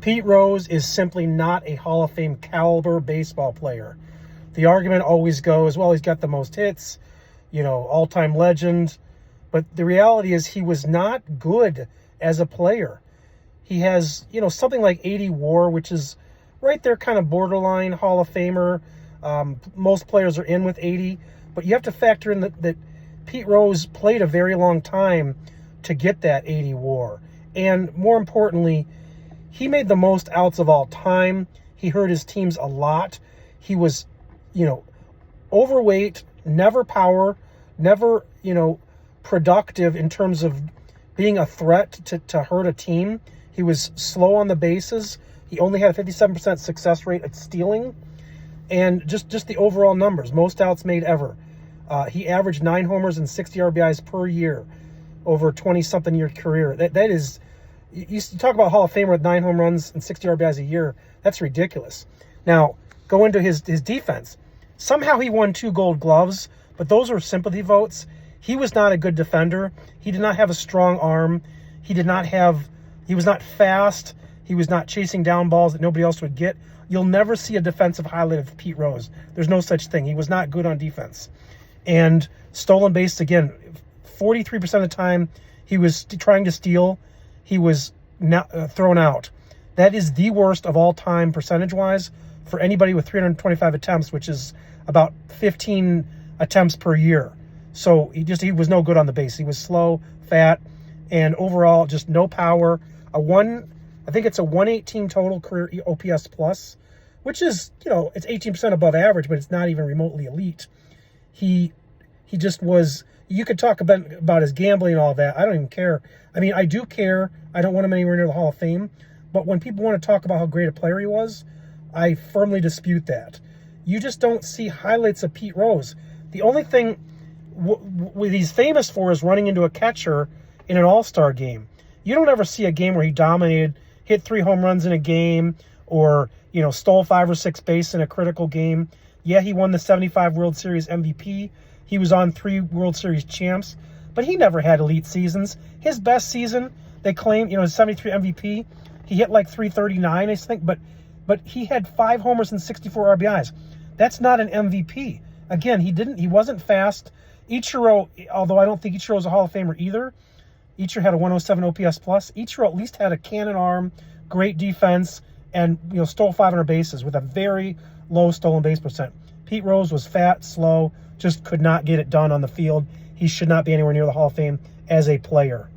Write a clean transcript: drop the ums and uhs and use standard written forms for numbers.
Pete Rose is simply not a Hall of Fame caliber baseball player. The argument always goes, well, he's got the most hits, all-time legend. But the reality is he was not good as a player. He has, something like 80 WAR, which is right there kind of borderline Hall of Famer. Most players are in with 80. But you have to factor in that Pete Rose played a very long time to get that 80 WAR. And more importantly, he made the most outs of all time. He hurt his teams a lot. He was, overweight, never power, never, productive in terms of being a threat to hurt a team. He was slow on the bases. He only had a 57% success rate at stealing. And just the overall numbers, most outs made ever. He averaged 9 homers and 60 RBIs per year over a 20-something year career. That is, you talk about Hall of Famer with 9 home runs and 60 RBIs a year. That's ridiculous. Now, go into his defense. Somehow he won 2 Gold Gloves, but those were sympathy votes. He was not a good defender. He did not have a strong arm. He was not fast. He was not chasing down balls that nobody else would get. You'll never see a defensive highlight of Pete Rose. There's no such thing. He was not good on defense. And stolen base, again, 43% of the time he was trying to steal, he was thrown out. That is the worst of all time percentage-wise for anybody with 325 attempts, which is about 15 attempts per year. So he was no good on the base. He was slow, fat, and overall just no power. I think it's a 118 total career OPS plus, which is, it's 18% above average, but it's not even remotely elite. He just was, you could talk about his gambling and all that. I don't even care. I mean, I do care. I don't want him anywhere near the Hall of Fame. But when people want to talk about how great a player he was, I firmly dispute that. You just don't see highlights of Pete Rose. The only thing he's famous for is running into a catcher in an all-star game. You don't ever see a game where he dominated, hit 3 home runs in a game, or, stole 5 or 6 bases in a critical game. Yeah, he won the 75 World Series MVP. He was on 3 World Series champs, but he never had elite seasons. His best season, they claim, his 73 MVP, he hit like 339, I think, but he had 5 homers and 64 RBIs. That's not an MVP. Again, he wasn't fast. Ichiro, although I don't think Ichiro is a Hall of Famer either, Ichiro had a 107 OPS plus. Ichiro at least had a cannon arm, great defense, and stole 500 bases with a very low stolen base percent. Pete Rose was fat, slow, just could not get it done on the field. He should not be anywhere near the Hall of Fame as a player.